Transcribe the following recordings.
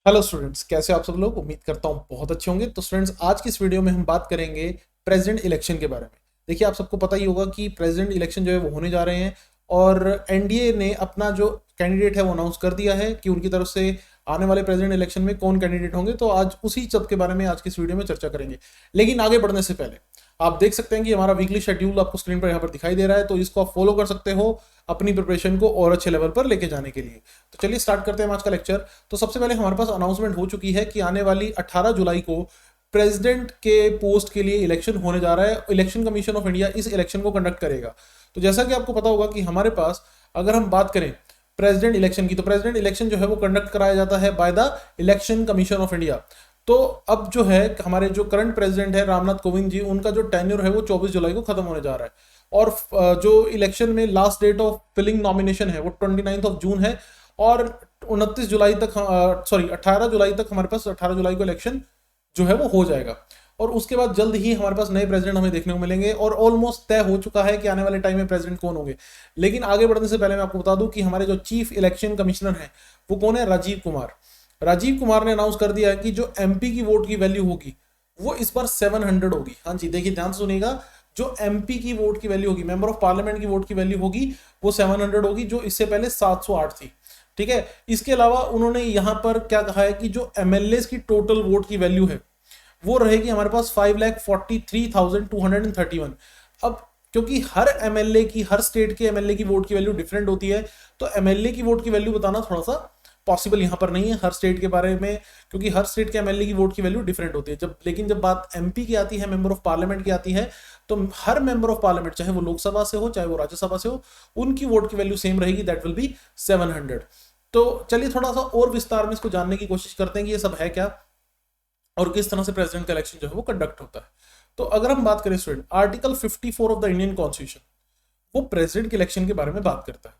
Hello students, कैसे हो आप सब लोग। उम्मीद करता हूँ बहुत अच्छे होंगे। तो स्टूडेंट्स, आज की इस वीडियो में हम बात करेंगे प्रेसिडेंट इलेक्शन के बारे में। देखिए, आप सबको पता ही होगा कि प्रेसिडेंट इलेक्शन जो है वो होने जा रहे हैं और एनडीए ने अपना जो कैंडिडेट है वो अनाउंस कर दिया है कि उनकी तरफ से आने वाले प्रेसिडेंट इलेक्शन में कौन कैंडिडेट होंगे। तो आज उसी सब के बारे में आज की इस वीडियो में चर्चा करेंगे। लेकिन आगे बढ़ने से पहले आप देख सकते हैं कि हमारा वीकली शेड्यूल आपको स्क्रीन पर यहाँ पर दिखाई दे रहा है, तो इसको आप फॉलो कर सकते हो अपनी प्रिपरेशन को और अच्छे लेवल पर लेके जाने के लिए। तो चलिए स्टार्ट करते हैं आज का लेक्चर। तो सबसे पहले हमारे पास अनाउंसमेंट हो चुकी है कि आने वाली 18 जुलाई को प्रेसिडेंट के पोस्ट के लिए इलेक्शन होने जा रहा है। इलेक्शन कमीशन ऑफ इंडिया इस इलेक्शन को कंडक्ट करेगा। तो जैसा कि आपको पता होगा कि हमारे पास, अगर हम बात करें प्रेसिडेंट इलेक्शन की, तो प्रेसिडेंट इलेक्शन जो है वो कंडक्ट कराया जाता है by the election commission of India. तो अब जो है हमारे जो करंट प्रेसिडेंट है रामनाथ कोविंद जी, उनका जो टेन्योर है वो 24 जुलाई को खत्म होने जा रहा है। और जो इलेक्शन में last date of filling nomination है वो 29 ऑफ जून है। और 29 जुलाई तक, सॉरी 18 जुलाई तक हमारे पास, 18 जुलाई को इलेक्शन जो है वो हो जाएगा। और उसके बाद जल्द ही हमारे पास नए प्रेसिडेंट हमें देखने को मिलेंगे और ऑलमोस्ट तय हो चुका है कि आने वाले टाइम में प्रेसिडेंट कौन होंगे। लेकिन आगे बढ़ने से पहले मैं आपको बता दूं कि हमारे जो चीफ इलेक्शन कमिश्नर हैं वो कौन है, राजीव कुमार। राजीव कुमार ने अनाउंस कर दिया है कि जो एमपी की वोट की वैल्यू होगी वो इस बार 700 होगी। हाँ जी, देखिए ध्यान से सुनिएगा। जो एमपी की वोट की वैल्यू होगी, मेंबर ऑफ पार्लियामेंट की वोट की वैल्यू होगी, वो 700 होगी, जो इससे पहले 708 थी। ठीक है। इसके अलावा उन्होंने यहां पर क्या कहा है कि जो एमएलए की टोटल वोट की वैल्यू है वो रहेगी हमारे पास 5,43,231। अब क्योंकि हर एमएलए की, हर स्टेट के एमएलए की वोट की वैल्यू डिफरेंट होती है, तो एमएलए की वोट की वैल्यू बताना थोड़ा सा पॉसिबल यहां पर नहीं है हर स्टेट के बारे में, क्योंकि हर स्टेट के एमएलए की वोट की वैल्यू डिफरेंट होती है। लेकिन जब बात एमपी की आती है, मेंबर ऑफ पार्लियामेंट की आती है, तो हर मेंबर ऑफ पार्लियामेंट, चाहे वो लोकसभा से हो चाहे वो राज्यसभा से हो, उनकी वोट की वैल्यू सेम रहेगी, दैट विल बी 700। तो चलिए थोड़ा सा और विस्तार में इसको जानने की कोशिश करते हैं कि ये सब है क्या और किस तरह से प्रेसिडेंट का इलेक्शन जो है वो कंडक्ट होता है। तो अगर हम बात करें student, article 54 of the Indian constitution वो प्रेसिडेंट के इलेक्शन के बारे में बात करता है।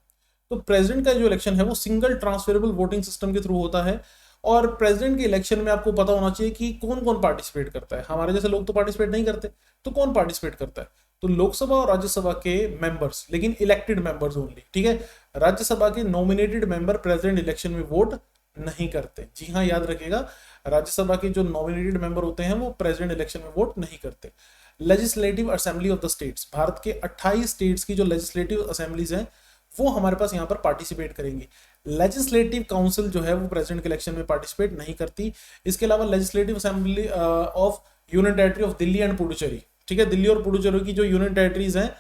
तो प्रेसिडेंट का जो इलेक्शन है वो सिंगल ट्रांसफरेबल वोटिंग सिस्टम के थ्रू होता है। और प्रेसिडेंट के इलेक्शन में आपको पता होना चाहिए कि कौन कौन पार्टिसिपेट करता है। हमारे जैसे लोग तो पार्टिसिपेट नहीं करते, तो कौन पार्टिसिपेट करता है? तो लोकसभा और राज्यसभा के मेंबर्स, लेकिन इलेक्टेड मेंबर्स ओनली। ठीक है। राज्यसभा के नॉमिनेटेड मेंबर प्रेसिडेंट इलेक्शन में वोट नहीं करते। जी हाँ, याद रखिएगा, राज्यसभा के जो नॉमिनेटेड मेंबर होते हैं वो प्रेसिडेंट इलेक्शन में वोट नहीं करते। Legislative assembly of the states, Bharat के 28 स्टेट्स की जो लेजिस्लेटिव असेंबलीज हैं वो हमारे पास यहाँ पर पार्टिसिपेट करेंगी। लेजिस्लेटिव काउंसिल जो है वो प्रेसिडेंट के इलेक्शन में पार्टिसिपेट नहीं करती। इसके अलावा legislative assembly of union territory of Delhi and Puducherry, ठीक है, दिल्ली और पुडुचेरी की जो यूनियन टेरिटरीज हैं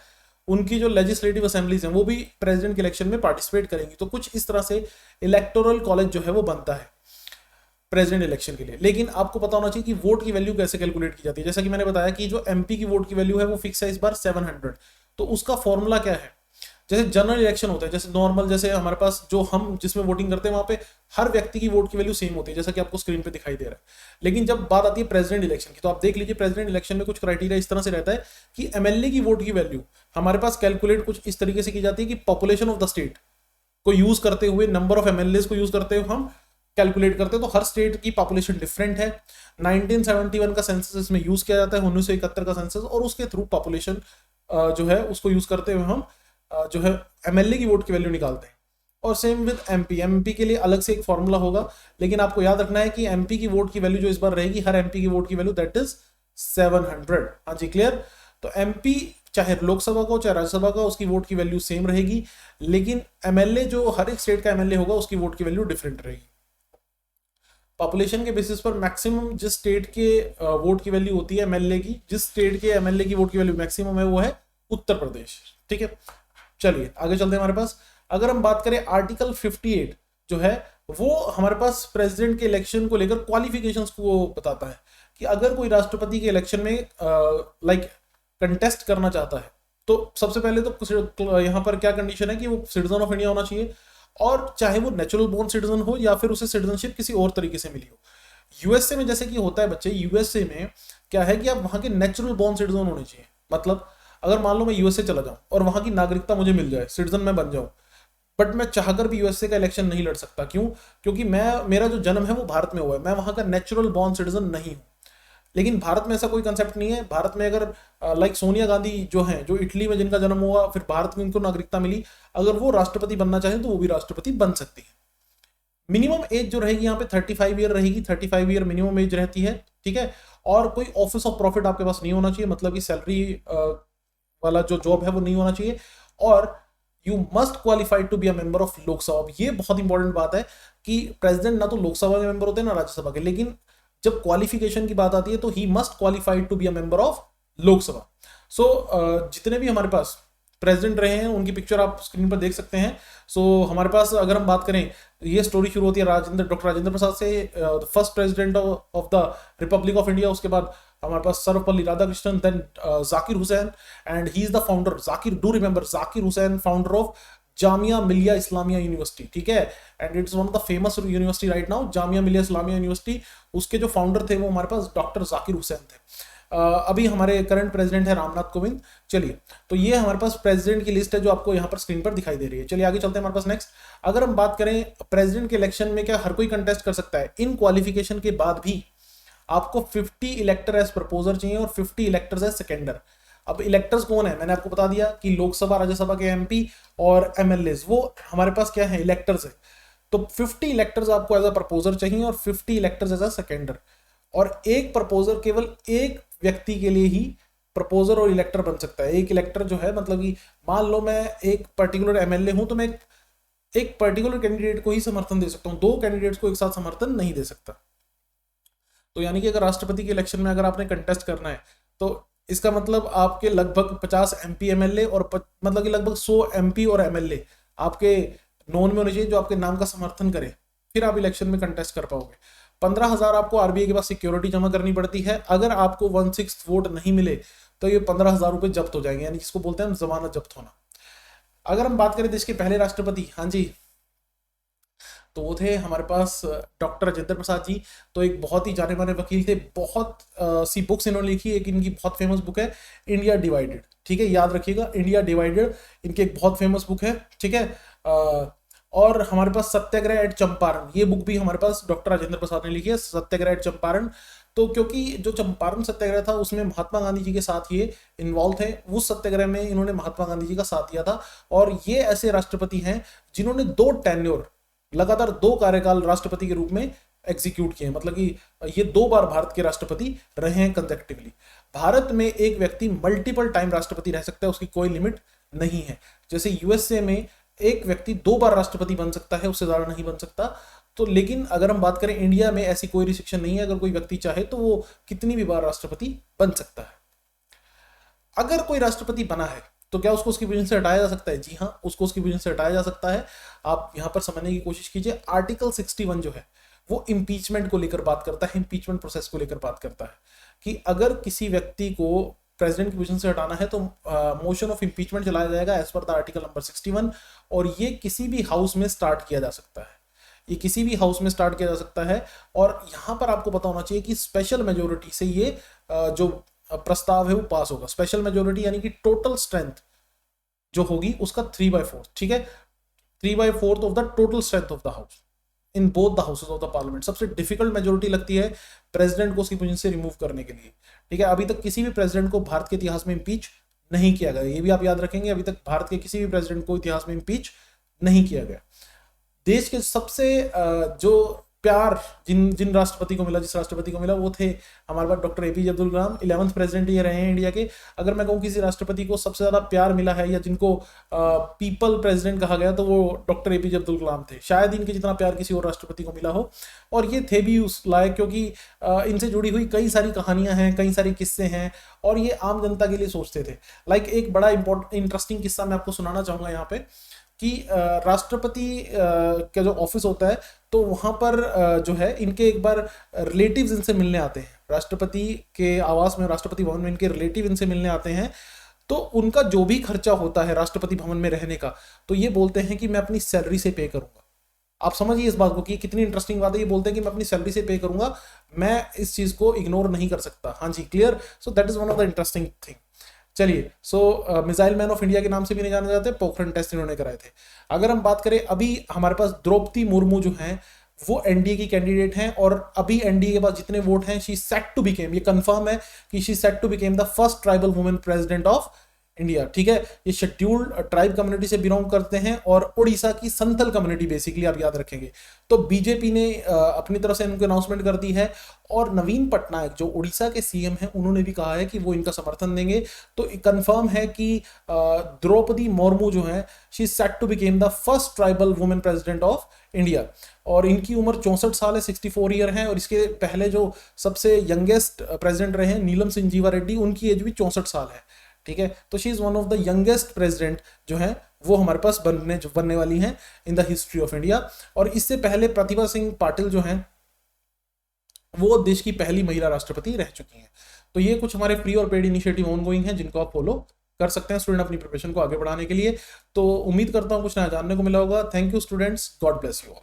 उनकी जो लेजिस्लेटिव असेंबलीज हैं वो भी प्रेसिडेंट के इलेक्शन में पार्टिसिपेट करेंगी। तो कुछ इस तरह से इलेक्टोरल कॉलेज जो है वो बनता है प्रेसिडेंट इलेक्शन के लिए। लेकिन आपको पता होना चाहिए कि वोट की वैल्यू कैसे कैलकुलेट की जाती है। जैसा कि मैंने बताया कि जो एमपी की वोट की वैल्यू है वो फिक्स है इस बार 700। तो उसका फॉर्मूला क्या है? जैसे जनरल इलेक्शन होता है, जैसे नॉर्मल, जैसे हमारे पास जो हम जिसमें वोटिंग करते हैं वहां पे हर व्यक्ति की वोट की वैल्यू सेम होती है, जैसा कि आपको स्क्रीन पे दिखाई दे रहा है। लेकिन जब बात आती है प्रेसिडेंट इलेक्शन की, तो आप देख लीजिए प्रेसिडेंट इलेक्शन में कुछ क्राइटेरिया इस तरह से रहता है कि एमएलए की वोट की वैल्यू हमारे पास कैलकुलेट कुछ इस तरीके से की जाती है कि पॉपुलेशन ऑफ द स्टेट को यूज करते हुए, नंबर ऑफ एमएलए को यूज करते हुए हम कैलकुलेट करते हैं। तो हर स्टेट की पॉपुलेशन डिफरेंट है। 1971 का सेंसस इसमें यूज किया जाता है, 1971 का सेंसस, और उसके थ्रू पॉपुलेशन जो है उसको यूज करते हुए हम जो है एमएलए की वोट की वैल्यू निकालते हैं। और सेम विद एमपी, एमपी के लिए अलग से एक फॉर्मूला होगा, लेकिन आपको याद रखना है कि एमपी की वोट की वैल्यू जो इस बार रहेगी, हर एमपी की वोट की वैल्यू दैट इज 700। हाँ जी, क्लियर। तो एमपी चाहे लोकसभा का हो चाहे राज्यसभा का, उसकी वोट की वैल्यू सेम रहेगी, लेकिन एमएलए जो हर एक स्टेट का एमएलए होगा उसकी वोट की वैल्यू डिफरेंट रहेगी। पॉपुलेशन के बेसिस पर मैक्सिमम जिस स्टेट के वोट की वैल्यू होती है एमएलए की, जिस स्टेट के एमएलए की वोट की वैल्यू मैक्सिमम है वो है उत्तर प्रदेश। ठीक है, चलिए आगे चलते हैं हमारे पास। अगर हम बात करें आर्टिकल 58 जो है वो हमारे पास प्रेसिडेंट के इलेक्शन को लेकर क्वालिफिकेशंस को बताता है कि अगर कोई राष्ट्रपति के इलेक्शन में लाइक कंटेस्ट करना चाहता है, तो सबसे पहले तो यहाँ पर क्या कंडीशन है कि वो सिटीजन ऑफ इंडिया होना चाहिए, और चाहे वो नेचुरल बोर्न सिटीजन हो या फिर उसे सिटीजनशिप किसी और तरीके से मिली हो। यूएसए में जैसे कि होता है बच्चे, यूएसए में क्या है कि आप वहां के नेचुरल बोर्न सिटीजन होने चाहिए। मतलब अगर मान लो मैं यूएसए चला जाऊं और वहां की नागरिकता मुझे मिल जाए, सिटीजन मैं बन जाऊं, बट मैं चाहकर भी यूएसए का इलेक्शन नहीं लड़ सकता। क्यों? क्योंकि मेरा जो जन्म है वो भारत में हुआ है, मैं वहां का नेचुरल बॉर्न सिटीजन नहीं हूं। लेकिन भारत में ऐसा कोई कंसेप्ट नहीं है। भारत में अगर लाइक सोनिया गांधी जो हैं, जो इटली में जिनका जन्म हुआ, फिर भारत में उनको नागरिकता मिली, अगर वो राष्ट्रपति बनना चाहें तो वो भी राष्ट्रपति बन सकती है। मिनिमम एज जो रहेगी यहाँ पे 35 ईयर रहेगी, 35 ईयर मिनिमम एज रहती है, ठीक है। और कोई ऑफिस ऑफ प्रॉफिट आपके पास नहीं होना चाहिए, मतलब कि सैलरी वाला जो जॉब है वो नहीं होना चाहिए। और you must qualified to be a member of Lok Sabha. ये बहुत इंपॉर्टेंट बात है कि प्रेसिडेंट ना तो लोकसभा के मेंबर होते हैं ना राज्यसभा के, लेकिन जब क्वालिफिकेशन की बात आती है तो he must qualified to be a member of Lok Sabha. So जितने भी हमारे पास प्रेसिडेंट रहे हैं उनकी पिक्चर आप स्क्रीन पर देख सकते हैं। सो हमारे पास अगर हम बात करें, ये स्टोरी शुरू होती है डॉक्टर राजेंद्र प्रसाद से, first president of the republic of India. उसके बाद हमारे पास Sarvepalli Radhakrishnan, then Zakir Hussain, and he is the founder, Zakir, do remember Zakir Hussain, founder of Jamia Millia Islamia university, ठीक है। And it's one of the famous university right now, Jamia Millia Islamia university. उसके जो फाउंडर थे वो हमारे पास डॉक्टर जाकिर हुसैन थे। अभी हमारे करंट प्रेसिडेंट है रामनाथ कोविंद। चलिए, तो ये हमारे पास प्रेसिडेंट की लिस्ट है जो आपको यहाँ पर स्क्रीन पर दिखाई दे रही है। चलिए आगे चलते हैं हमारे पास नेक्स्ट। अगर हम बात करें प्रेसिडेंट के इलेक्शन में क्या हर कोई कंटेस्ट कर सकता है? इन क्वालिफिकेशन के बाद भी आपको 50 इलेक्टर एज प्रपोजर चाहिए और 50 इलेक्टर्स एज सेकेंडर। अब इलेक्टर्स कौन है? मैंने आपको बता दिया कि लोकसभा राज्यसभा के एमपी और एमएलए वो हमारे पास क्या है, इलेक्टर्स है। तो 50 इलेक्टर्स आपको एज अ प्रपोजर चाहिए और 50 इलेक्टर्स एज अ सेकेंडर। और एक प्रपोजर केवल एक व्यक्ति के लिए ही प्रपोजर और इलेक्टर बन सकता है। एक इलेक्टर जो है, मतलब कि मान लो मैं एक पर्टिकुलर एमएलए हूं तो मैं एक पर्टिकुलर कैंडिडेट को ही समर्थन दे सकता हूं, दो कैंडिडेट्स को एक साथ समर्थन नहीं दे सकता। तो यानी कि अगर राष्ट्रपति के इलेक्शन में अगर आपने कंटेस्ट करना है तो इसका मतलब आपके लगभग 50 एमपी एमएलए और मतलब कि लगभग 100 एमपी और एमएलए आपके नॉन में होने चाहिए जो आपके नाम का समर्थन करे, फिर आप इलेक्शन में कंटेस्ट कर पाओगे। 15,000 आपको आरबीआई के पास सिक्योरिटी जमा करनी पड़ती है। अगर आपको 1/6 वोट नहीं मिले तो ये 15,000 रुपए जब्त हो जाएंगे, यानी जिसको बोलते हैं जमानत जब्त होना। अगर हम बात करें देश के पहले राष्ट्रपति, हाँ जी, तो वो थे हमारे पास डॉक्टर राजेंद्र प्रसाद जी। तो एक बहुत ही जाने माने वकील थे, बहुत सी बुक्स इन्होंने लिखी। एक इनकी बहुत फेमस बुक है इंडिया डिवाइडेड, ठीक है, याद रखिएगा, इंडिया डिवाइडेड इनकी एक बहुत फेमस बुक है, ठीक है। और हमारे पास सत्याग्रह एट चंपारण, ये बुक भी हमारे पास डॉक्टर राजेंद्र प्रसाद ने लिखी है, सत्याग्रह एट चंपारण। तो क्योंकि जो चंपारण सत्याग्रह था उसमें महात्मा गांधी जी के साथ ये इन्वॉल्व थे, उस सत्याग्रह में इन्होंने महात्मा गांधी जी का साथ दिया था। और ये ऐसे राष्ट्रपति हैं जिन्होंने 2 टेन्योर, लगातार 2 कार्यकाल राष्ट्रपति के रूप में एग्जीक्यूट किए, मतलब कि ये 2 बार भारत के राष्ट्रपति रहे हैं कंसेक्टिवली। भारत में एक व्यक्ति मल्टीपल टाइम राष्ट्रपति रह सकता है, उसकी कोई लिमिट नहीं है। जैसे यूएसए में एक व्यक्ति 2 बार राष्ट्रपति बन सकता है, उससे ज्यादा नहीं बन सकता। तो लेकिन अगर हम बात करें इंडिया में ऐसी कोई रिस्ट्रिक्शन नहीं है, अगर कोई व्यक्ति चाहे तो वो कितनी भी बार राष्ट्रपति बन सकता है। अगर कोई राष्ट्रपति बना है तो क्या उसको उसकी पोजीशन से हटाया जा सकता है? जी हाँ, उसको उसकी पोजीशन से हटाया जा सकता है। आप यहां पर समझने की कोशिश कीजिए, आर्टिकल 61 जो है वो इंपीचमेंट को लेकर बात करता है, इंपीचमेंट प्रोसेस को लेकर बात करता है कि अगर किसी व्यक्ति को प्रेसिडेंट की पोजीशन से हटाना है तो मोशन ऑफ इंपीचमेंट चलाया जाएगा as per the article number 61। और ये किसी भी हाउस में स्टार्ट किया जा सकता है, ये किसी भी हाउस में स्टार्ट किया जा सकता है। और यहां पर आपको पता होना चाहिए कि स्पेशल मेजोरिटी से ये जो प्रस्ताव है वो पास होगा। स्पेशल मेजोरिटी यानी कि टोटल स्ट्रेंथ जो होगी उसका 3/4, ठीक है, 3/4 of the total strength of the house in both the houses of the parliament. सबसे डिफिकल्ट मेजोरिटी लगती है प्रेसिडेंट को उसकी पोजीशन से रिमूव करने के लिए, ठीक है। अभी तक किसी भी प्रेसिडेंट को भारत के इतिहास में इंपीच नहीं किया गया, ये भी आप याद रखेंगे, अभी तक भारत के किसी भी प्रेसिडेंट को इतिहास में इंपीच नहीं किया गया। देश के सबसे जो प्यार जिन राष्ट्रपति को मिला, जिस राष्ट्रपति को मिला, वो थे हमारे पास doctor APJ Abdul Kalam. 11th president ये रहे हैं इंडिया के। अगर मैं कहूँ किसी राष्ट्रपति को सबसे ज्यादा प्यार मिला है या जिनको पीपल प्रेसिडेंट कहा गया तो वो डॉक्टर एपीजे अब्दुल कलाम थे। शायद इनके जितना प्यार किसी और राष्ट्रपति को मिला हो, और ये थे भी उस लायक क्योंकि इनसे जुड़ी हुई कई सारी कहानियां हैं, कई सारी किस्से हैं, और ये आम जनता के लिए सोचते थे। लाइक एक बड़ा इंटरेस्टिंग किस्सा मैं आपको सुनाना चाहूंगा यहाँ पे कि राष्ट्रपति का जो ऑफिस होता है तो वहां पर जो है इनके एक बार रिलेटिव्स इनसे मिलने आते हैं, राष्ट्रपति के आवास में, राष्ट्रपति भवन में इनके रिलेटिव इनसे मिलने आते हैं। तो उनका जो भी खर्चा होता है राष्ट्रपति भवन में रहने का, तो ये बोलते हैं कि मैं अपनी सैलरी से पे करूंगा। आप समझिए इस बात को कि कितनी इंटरेस्टिंग बात है। ये बोलते हैं कि मैं अपनी सैलरी से पे करूंगा, मैं इस चीज को इग्नोर नहीं कर सकता। हाँ जी, clear. So that is one of the interesting thing. चलिए, मिसाइल मैन ऑफ इंडिया के नाम से भी नहीं जाने जाते, पोखरण टेस्ट इन्होंने कराए थे। अगर हम बात करें, अभी हमारे पास द्रौपदी मुर्मू जो हैं वो एनडीए की कैंडिडेट हैं, और अभी एनडीए के पास जितने वोट हैं, शी सेट टू बिकेम, ये कंफर्म है कि she set to became the first tribal women president of India, ठीक है। ये शेड्यूल्ड ट्राइब कम्युनिटी से बिलोंग करते हैं और उड़ीसा की संथल कम्युनिटी बेसिकली, आप याद रखेंगे। तो बीजेपी ने अपनी तरफ से इनको अनाउंसमेंट कर दी है, और नवीन पटनायक जो उड़ीसा के सीएम हैं उन्होंने भी कहा है कि वो इनका समर्थन देंगे। तो कंफर्म है कि द्रौपदी मुर्मू जो है, she is set to became the first tribal women president of India, और इनकी उम्र 64 साल है, 64 ईयर है। और इसके पहले जो सबसे यंगेस्ट प्रेसिडेंट रहे हैं नीलम संजीवा रेड्डी, उनकी एज भी 64 साल है, ठीक है। तो she is one of the youngest president जो है वो हमारे पास बनने वाली हैं in the history of India. और इससे पहले प्रतिभा सिंह पाटिल जो हैं वो देश की पहली महिला राष्ट्रपति रह चुकी हैं। तो ये कुछ हमारे फ्री और पेड इनिशिएटिव ऑनगोइंग हैं जिनको आप फॉलो कर सकते हैं स्टूडेंट अपनी प्रिपरेशन को आगे बढ़ाने के लिए। तो उम्मीद करता हूं कुछ नया जानने को मिला होगा। Thank you students, God bless you all.